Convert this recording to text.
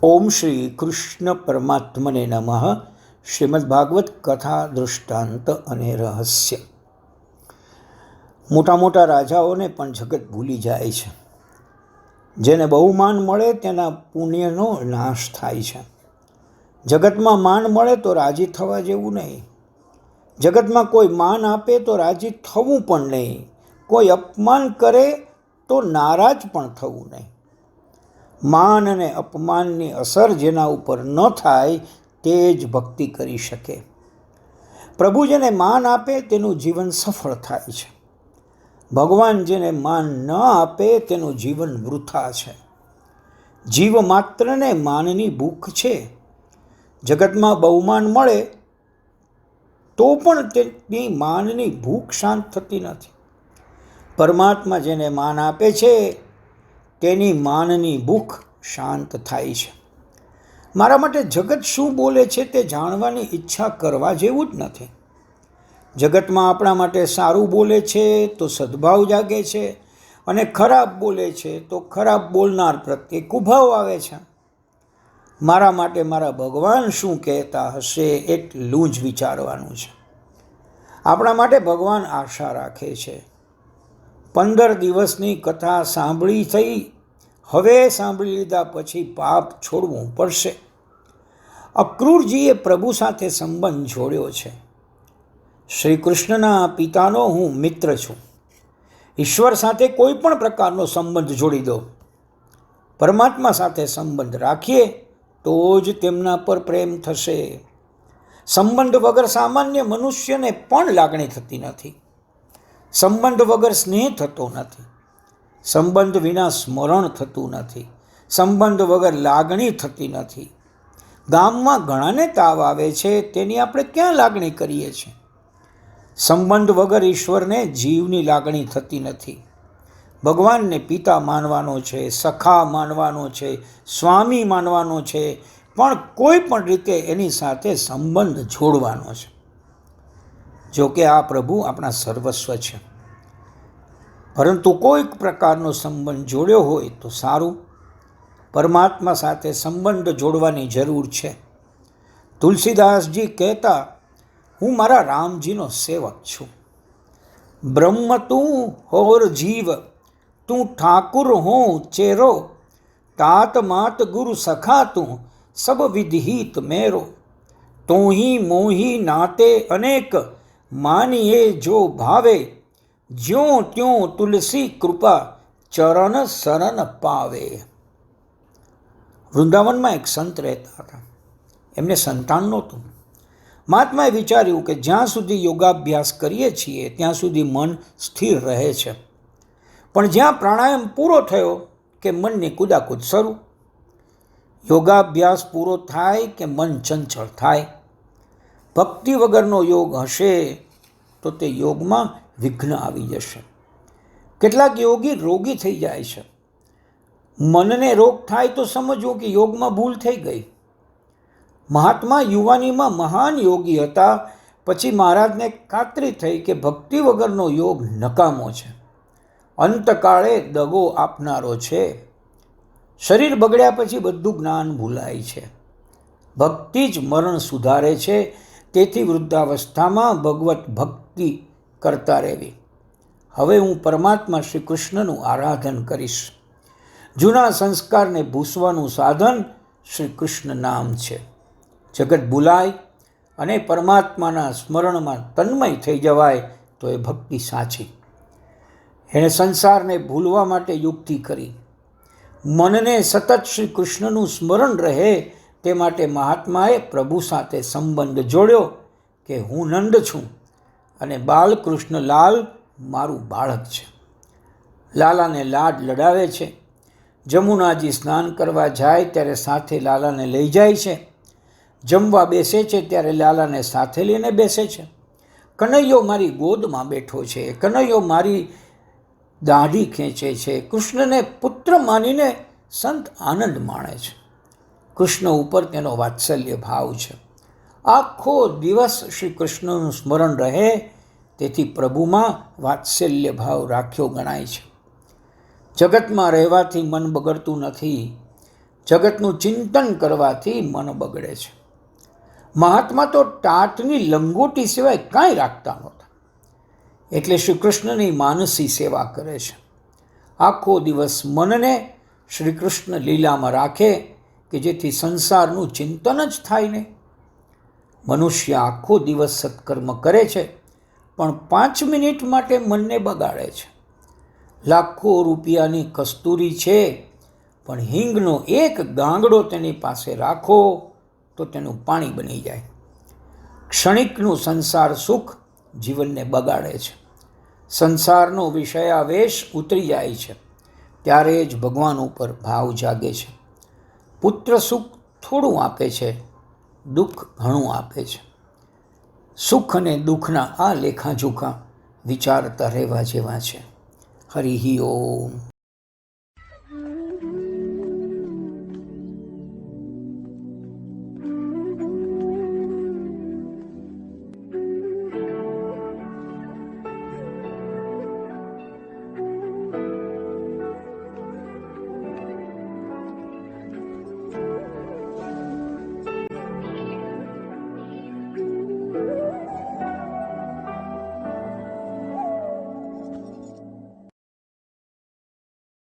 ઓમ શ્રી કૃષ્ણ પરમાત્મને નમઃ. શ્રીમદ ભાગવત કથા દૃષ્ટાંત અને રહસ્ય. મોટા મોટા રાજાઓને પણ જગત ભૂલી જાય છે. જેને બહુમાન મળે તેના પુણ્યનો નાશ થાય છે. જગતમાં માન મળે તો રાજી થવા જેવું નહીં. જગતમાં કોઈ માન આપે તો રાજી થવું પણ નહીં. કોઈ અપમાન કરે તો નારાજ પણ થવું નહીં. માન અને અપમાનની અસર જેના ઉપર ન થાય તે જ ભક્તિ કરી શકે. પ્રભુ જેને માન આપે તેનું જીવન સફળ થાય છે. ભગવાન જેને માન ન આપે તેનું જીવન વૃથા છે. જીવ માત્રને માનની ભૂખ છે. જગતમાં બહુમાન મળે તો પણ તેની માનની ભૂખ શાંત થતી નથી. પરમાત્મા જેને માન આપે છે તેની માનની ભૂખ શાંત થાય છે. મારા માટે જગત શું બોલે છે તે જાણવાની ઈચ્છા કરવા જેવું જ નથી. જગતમાં આપણા માટે સારું બોલે છે તો સદભાવ જાગે છે, અને ખરાબ બોલે છે તો ખરાબ બોલનાર પ્રત્યે કુભાવ આવે છે. મારા માટે મારા ભગવાન શું કહેતા હશે એટલું જ વિચારવાનું છે. આપણા માટે ભગવાન આશા રાખે છે. 15 દિવસની કથા સાંભળી થઈ, હવે સાંભળી લીધા પછી પાપ છોડવું પડશે. અક્રૂરજીએ પ્રભુ સાથે સંબંધ જોડ્યો છે. શ્રી કૃષ્ણના પિતાનો હું મિત્ર છું. ઈશ્વર સાથે કોઈ પણ પ્રકારનો સંબંધ જોડી દો. પરમાત્મા સાથે સંબંધ રાખીએ તો જ તેમના પર પ્રેમ થશે. સંબંધ વગર સામાન્ય મનુષ્યને પણ લાગણી થતી નથી. સંબંધ વગર સ્નેહ થતો નથી. સંબંધ વિના સ્મરણ થતું નથી. સંબંધ વગર લાગણી થતી નથી. ગામમાં ઘણાને તાવ આવે છે, તેની આપણે ક્યાં લાગણી કરીએ છીએ? સંબંધ વગર ઈશ્વરને જીવની લાગણી થતી નથી. ભગવાનને પિતા માનવાનો છે, સખા માનવાનો છે, સ્વામી માનવાનો છે, પણ કોઈ પણ રીતે એની સાથે સંબંધ જોડવાનો છે. જો કે આ પ્રભુ આપણા સર્વસ્વ છે, પરંતુ કોઈક પ્રકારનો સંબંધ જોડ્યો હોય તો સારું. પરમાત્મા સાથે સંબંધ જોડવાની જરૂર છે. તુલસીદાસજી કહેતા, હું મારા રામજીનો સેવક છું. બ્રહ્મ તું હોર જીવ, તું ઠાકુર હો ચેરો, તાત માત ગુરુ સખા તું, સબ વિધિહિત મેરો. તોહી મોહી નાતે અનેક, માનીએ જો ભાવે, જ્યો ત્યો તુલસી કૃપા, ચરણ શરણ પાવે. વૃંદાવનમાં એક સંત રહેતા હતા. એમને સંતાન નહોતું. મહાત્માએ વિચાર્યું કે જ્યાં સુધી યોગાભ્યાસ કરીએ છીએ ત્યાં સુધી મન સ્થિર રહે છે, પણ જ્યાં પ્રાણાયામ પૂરો થયો કે મનની કુદાકુદ શરૂ. યોગાભ્યાસ પૂરો થાય કે મન ચંચળ થાય. ભક્તિ વગરનો યોગ હશે તો તે યોગમાં વિઘ્ન આવી જશે. કેટલાક યોગી રોગી થઈ જાય છે. મનને રોગ થાય તો સમજવું કે યોગમાં ભૂલ થઈ ગઈ. મહાત્મા યુવાનીમાં મહાન યોગી હતા. પછી મહારાજને ખાતરી થઈ કે ભક્તિ વગરનો યોગ નકામો છે, અંતકાળે દગો આપનારો છે. શરીર બગડ્યા પછી બધું જ્ઞાન ભૂલાય છે. ભક્તિ જ મરણ સુધારે છે. તેથી વૃદ્ધાવસ્થામાં ભગવત ભક્તિ કરતા રહેવી. હવે હું પરમાત્મા શ્રી કૃષ્ણનું આરાધન કરીશ. જૂના સંસ્કારને ભૂસવાનું સાધન શ્રી કૃષ્ણ નામ છે. જગત ભૂલાય અને પરમાત્માના સ્મરણમાં તન્મય થઈ જવાય તો એ ભક્તિ સાચી. એણે સંસારને ભૂલવા માટે યુક્તિ કરી. મનને સતત શ્રી કૃષ્ણનું સ્મરણ રહે તે માટે મહાત્માએ પ્રભુ સાથે સંબંધ જોડ્યો કે હું નંદ છું અને બાલકૃષ્ણ લાલ મારું બાળક છે. લાલાને લાડ લડાવે છે. જમુનાજી સ્નાન કરવા જાય ત્યારે સાથે લાલાને લઈ જાય છે. જમવા બેસે છે ત્યારે લાલાને સાથે લઈને બેસે છે. કનૈયો મારી ગોદમાં બેઠો છે, કનૈયો મારી દાઢી ખેંચે છે. કૃષ્ણને પુત્ર માનીને સંત આનંદ માણે છે. કૃષ્ણ ઉપર તેનો વાત્સલ્ય ભાવ છે. આખો દિવસ શ્રી કૃષ્ણનું સ્મરણ રહે તેથી પ્રભુમાં વાત્સલ્ય ભાવ રાખ્યો ગણાય છે. જગતમાં રહેવાથી મન બગડતું નથી. જગતનું ચિંતન કરવાથી મન બગડે છે. મહાત્મા તો ટાટની લંગોટી સિવાય કાંઈ રાખતા નહોતા, એટલે શ્રી કૃષ્ણની માનસી સેવા કરે છે. આખો દિવસ મનને શ્રી કૃષ્ણ લીલામાં રાખે કે જેથી સંસારનું ચિંતન જ થાય નહીં. મનુષ્ય આખો દિવસ સત્કર્મ કરે છે, પણ 5 મિનિટ માટે મનને બગાડે છે. લાખો રૂપિયાની કસ્તુરી છે, પણ હિંગનો એક ગાંગડો તેની પાસે રાખો તો તેનું પાણી બની જાય. ક્ષણિકનું સંસાર સુખ જીવનને બગાડે છે. સંસારનો વિષયાવેશ ઉતરી જાય છે, ત્યારે જ ભગવાન ઉપર ભાવ જાગે છે. પુત્ર સુખ થોડું આપે છે, દુઃખ ઘણું આપે છે. સુખ અને દુઃખના આ લેખાજોખા વિચારતા રહેવા જેવા છે. હરિ ઓમ.